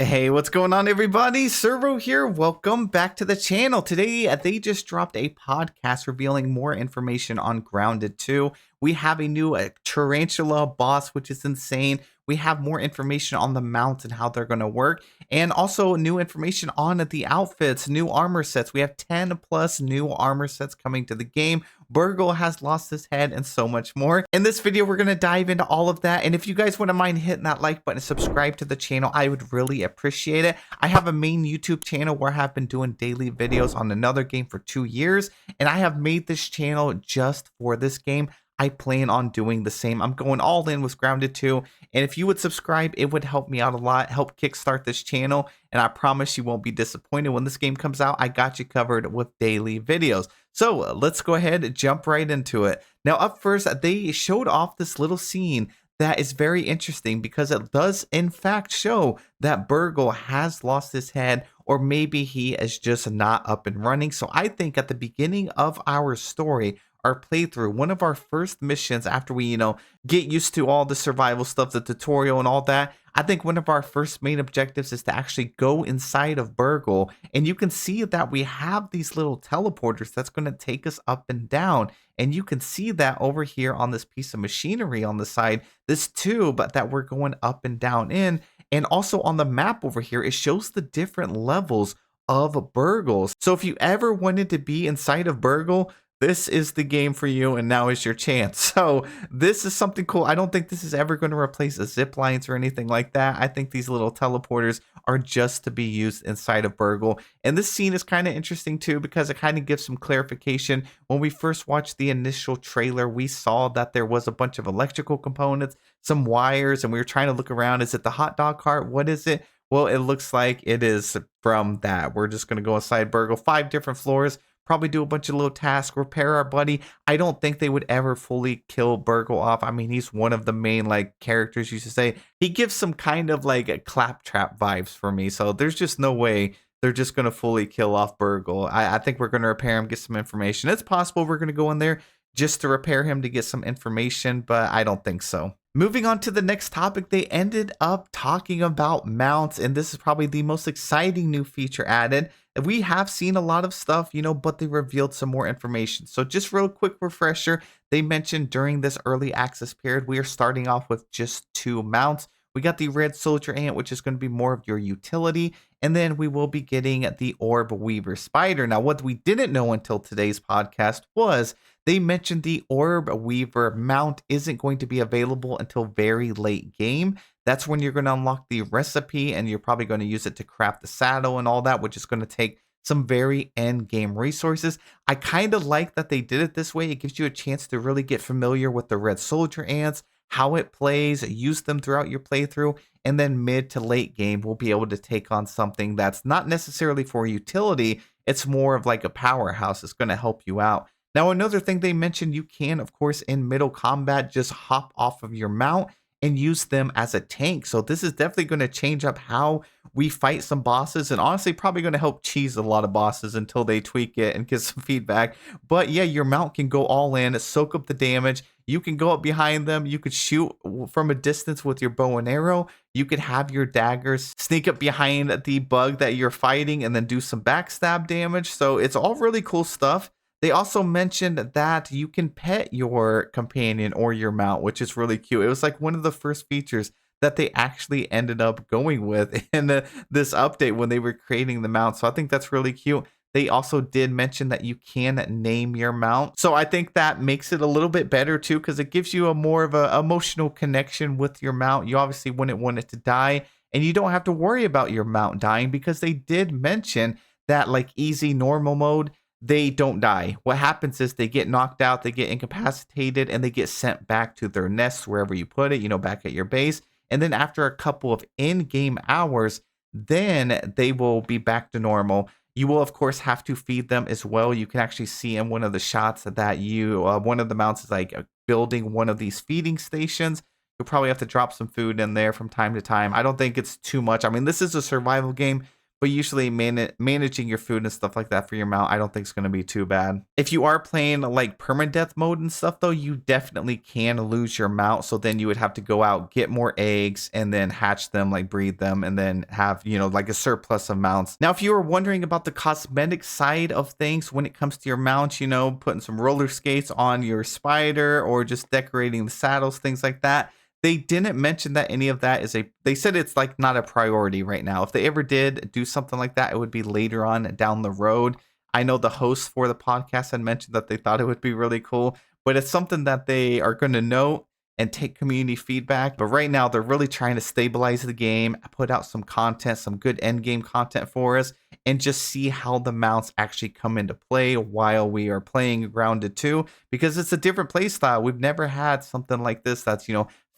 Hey, what's going on, everybody? Servo here. Welcome back to the channel. Today, they just dropped a podcast revealing more information on Grounded 2. We have a new Tarantula boss, which is insane. We have more information on the mounts and how they're going to work, and also new information on the outfits, new armor sets. We have 10 plus new armor sets coming to the game. BURG.L has lost his head, and so much more. In this video, we're going to dive into all of that. And if you guys wouldn't mind hitting that like button and subscribe to the channel, I would really appreciate it. I have a main YouTube channel where I have been doing daily videos on another game for 2 years, and I have made this channel just for this game. I plan on doing the same. I'm going all in with Grounded 2, and if you would subscribe, it would help me out a lot, help kickstart this channel, and I promise you won't be disappointed when this game comes out. I got you covered with daily videos. So let's go ahead and jump right into it. Now, up first, they showed off this little scene that is very interesting because it does in fact show that BURG.L has lost his head, or maybe he is just not up and running. So I think at the beginning of our story, our playthrough, one of our first missions after we, get used to all the survival stuff, the tutorial and all that, I think one of our first main objectives is to actually go inside of BURG.L, and you can see that we have these little teleporters that's going to take us up and down. And you can see that over here on this piece of machinery on the side, this tube that we're going up and down in. And also on the map over here, it shows the different levels of BURG.L. So if you ever wanted to be inside of BURG.L, this is the game for you, and now is your chance. So this is something cool. I don't think this is ever going to replace the zip lines or anything like that. I think these little teleporters are just to be used inside of BURG.L. And this scene is kind of interesting too, because it kind of gives some clarification. When we first watched the initial trailer, we saw that there was a bunch of electrical components, some wires, and we were trying to look around. Is it the hot dog cart? What is it? Well, it looks like it is from that. We're just going to go inside BURG.L, 5 different floors. Probably do a bunch of little tasks, repair our buddy. I don't think they would ever fully kill BURG.L off. I mean, he's one of the main characters, you should say. He gives some kind of a claptrap vibes for me. So there's just no way they're just going to fully kill off BURG.L. I think we're going to repair him, get some information. It's possible we're going to go in there just to repair him to get some information, but I don't think so. Moving on to the next topic, they ended up talking about mounts, and this is probably the most exciting new feature added. We have seen a lot of stuff, but they revealed some more information. So just real quick refresher, they mentioned during this early access period, we are starting off with just 2 mounts. We got the red soldier ant, which is going to be more of your utility, and then we will be getting the orb weaver spider. Now, what we didn't know until today's podcast was they mentioned the orb weaver mount isn't going to be available until very late game. That's when you're going to unlock the recipe, and you're probably going to use it to craft the saddle and all that, which is going to take some very end game resources. I kind of like that they did it this way. It gives you a chance to really get familiar with the red soldier ants, how it plays, use them throughout your playthrough, and then mid to late game, we'll be able to take on something that's not necessarily for utility. It's more of like a powerhouse. It's going to help you out. Now, another thing they mentioned, you can, of course, in middle combat, just hop off of your mount and use them as a tank. So this is definitely going to change up how we fight some bosses, and honestly probably going to help cheese a lot of bosses until they tweak it and get some feedback. But yeah, your mount can go all in, soak up the damage. You can go up behind them. You could shoot from a distance with your bow and arrow. You could have your daggers sneak up behind the bug that you're fighting and then do some backstab damage. So it's all really cool stuff. They also mentioned that you can pet your companion or your mount, which is really cute. It was like one of the first features that they actually ended up going with in this update when they were creating the mount. So I think that's really cute. They also did mention that you can name your mount. So I think that makes it a little bit better too, because it gives you a more of an emotional connection with your mount. You obviously wouldn't want it to die, and you don't have to worry about your mount dying, because they did mention that easy normal mode, they don't die. What happens is they get knocked out, they get incapacitated, and they get sent back to their nests, wherever you put it, back at your base. And then after a couple of in-game hours, then they will be back to normal. You will, of course, have to feed them as well. You can actually see in one of the shots that one of the mounts is building one of these feeding stations. You'll probably have to drop some food in there from time to time. I don't think it's too much. I mean, this is a survival game, but usually managing your food and stuff like that for your mount, I don't think is going to be too bad. If you are playing like permadeath mode and stuff though, you definitely can lose your mount. So then you would have to go out, get more eggs, and then hatch them, like breed them, and then have, like a surplus of mounts. Now, if you were wondering about the cosmetic side of things when it comes to your mounts, putting some roller skates on your spider or just decorating the saddles, things like that, they didn't mention that any of that they said it's like not a priority right now. If they ever did do something like that, it would be later on down the road. I know the host for the podcast had mentioned that they thought it would be really cool, but it's something that they are going to note and take community feedback. But right now, they're really trying to stabilize the game, put out some content, some good end game content for us, and just see how the mounts actually come into play while we are playing Grounded 2, because it's a different play style. We've never had something like this that's,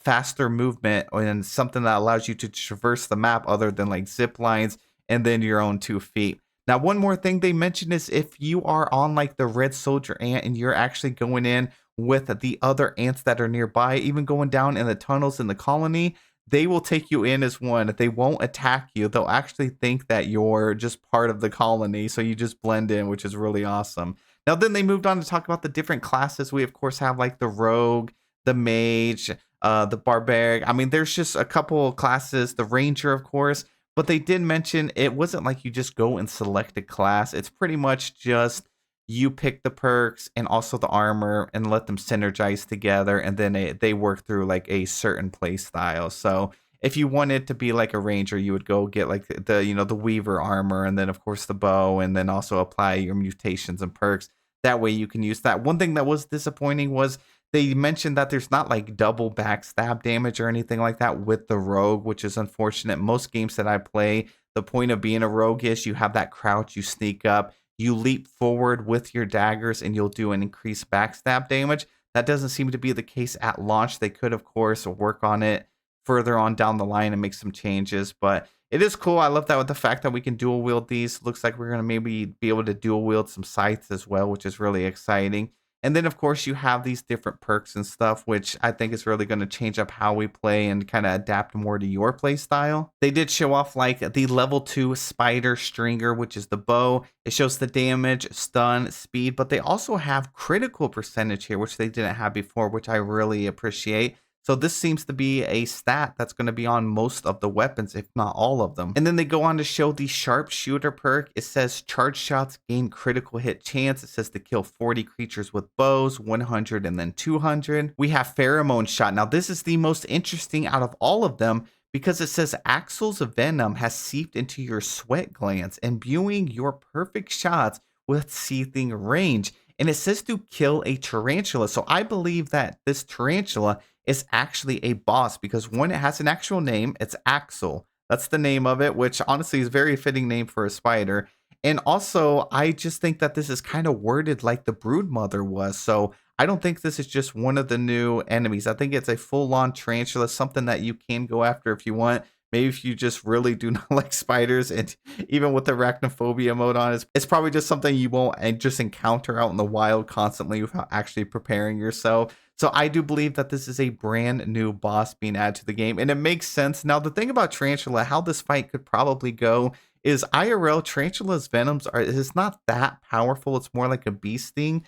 faster movement and something that allows you to traverse the map other than like zip lines and then your own 2 feet. Now, one more thing they mentioned is if you are on like the red soldier ant and you're actually going in with the other ants that are nearby, even going down in the tunnels in the colony, they will take you in as one. They won't attack you. They'll actually think that you're just part of the colony. So you just blend in, which is really awesome. Now, then they moved on to talk about the different classes. We, of course, have like the rogue, the mage, the barbaric. I mean, there's just a couple classes, the ranger, of course, but they did mention it wasn't like you just go and select a class. It's pretty much just you pick the perks and also the armor and let them synergize together, and then they work through like a certain play style. So if you wanted to be like a ranger, you would go get like the weaver armor, and then of course the bow, and then also apply your mutations and perks. That way you can use that. One thing that was disappointing was they mentioned that there's not like double backstab damage or anything like that with the rogue, which is unfortunate. Most games that I play, the point of being a rogue is you have that crouch, you sneak up, you leap forward with your daggers, and you'll do an increased backstab damage. That doesn't seem to be the case at launch. They could, of course, work on it further on down the line and make some changes, but it is cool. I love that with the fact that we can dual wield these. Looks like we're going to maybe be able to dual wield some scythes as well, which is really exciting. And then, of course, you have these different perks and stuff, which I think is really going to change up how we play and kind of adapt more to your play style. They did show off like the level 2 spider stringer, which is the bow. It shows the damage, stun, speed, but they also have critical percentage here, which they didn't have before, which I really appreciate. So this seems to be a stat that's going to be on most of the weapons, if not all of them. And then they go on to show the sharpshooter perk. It says charge shots gain critical hit chance. It says to kill 40 creatures with bows, 100 and then 200. We have pheromone shot. Now this is the most interesting out of all of them, because it says Axel's venom has seeped into your sweat glands, imbuing your perfect shots with seething range. And it says to kill a tarantula. So I believe that this tarantula is actually a boss, because one, it has an actual name. It's Axel. That's the name of it, which honestly is a very fitting name for a spider. And also, I just think that this is kind of worded like the Broodmother was. So I don't think this is just one of the new enemies. I think it's a full-on tarantula, something that you can go after if you want. Maybe if you just really do not like spiders, and even with the arachnophobia mode on, it's probably just something you won't just encounter out in the wild constantly without actually preparing yourself. So I do believe that this is a brand new boss being added to the game, and it makes sense. Now, the thing about Tarantula, how this fight could probably go, is IRL Tarantula's venoms is not that powerful. It's more like a bee sting.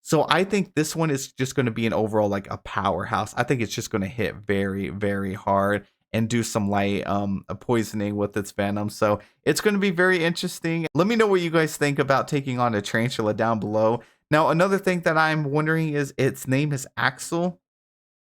So I think this one is just going to be an overall like a powerhouse. I think it's just going to hit very, very hard and do some light poisoning with its venom. So it's going to be very interesting. Let me know what you guys think about taking on a tarantula down below. Now, another thing that I'm wondering is its name is Axel.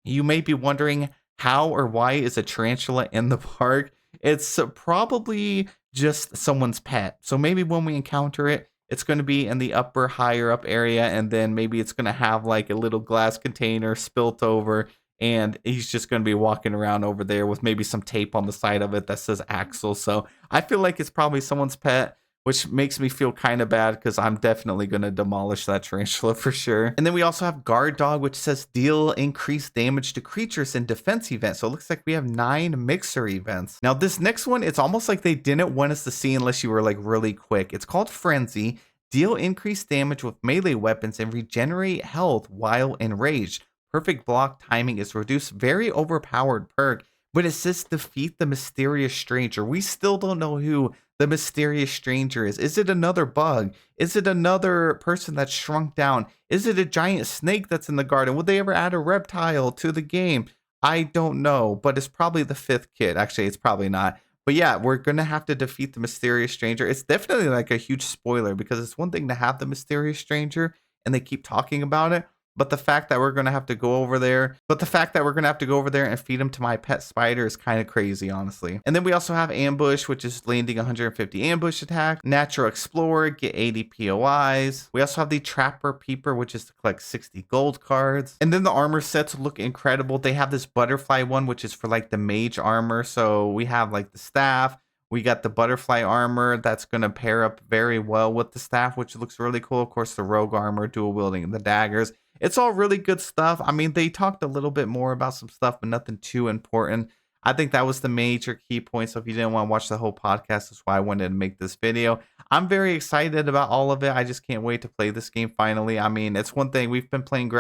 You may be wondering how or why is a tarantula in the park? It's probably just someone's pet. So maybe when we encounter it, it's going to be in the upper, higher up area, and then maybe it's going to have like a little glass container spilt over, and he's just going to be walking around over there with maybe some tape on the side of it that says Axel. So I feel like it's probably someone's pet, which makes me feel kind of bad, because I'm definitely going to demolish that tarantula for sure. And then we also have Guard Dog, which says deal increased damage to creatures in defense events. So it looks like we have 9 mixer events. Now this next one, it's almost like they didn't want us to see unless you were like really quick. It's called Frenzy. Deal increased damage with melee weapons and regenerate health while enraged. Perfect block timing is reduced. Very overpowered perk, but it says defeat the mysterious stranger. We still don't know who the mysterious stranger is. Is it another bug? Is it another person that's shrunk down? Is it a giant snake that's in the garden? Would they ever add a reptile to the game? I don't know, but it's probably the fifth kid. Actually, it's probably not. But yeah, we're going to have to defeat the mysterious stranger. It's definitely like a huge spoiler because it's one thing to have the mysterious stranger and they keep talking about it. But the fact that we're going to have to go over there, and feed him to my pet spider is kind of crazy, honestly. And then we also have ambush, which is landing 150 ambush attack. Natural explorer, get 80 POIs. We also have the trapper peeper, which is to collect 60 gold cards. And then the armor sets look incredible. They have this butterfly one, which is for like the mage armor. So we have like the staff. We got the butterfly armor that's going to pair up very well with the staff, which looks really cool. Of course, the rogue armor, dual wielding, the daggers. It's all really good stuff. I mean, they talked a little bit more about some stuff, but nothing too important. I think that was the major key point. So if you didn't want to watch the whole podcast, that's why I wanted to make this video. I'm very excited about all of it. I just can't wait to play this game finally. I mean, it's one thing we've been playing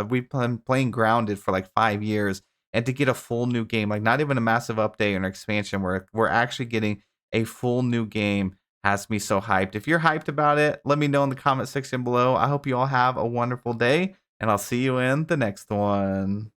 we've been playing Grounded for like 5 years, and to get a full new game, like not even a massive update or an expansion, where we're actually getting a full new game, has me so hyped. If you're hyped about it, let me know in the comment section below. I hope you all have a wonderful day, and I'll see you in the next one.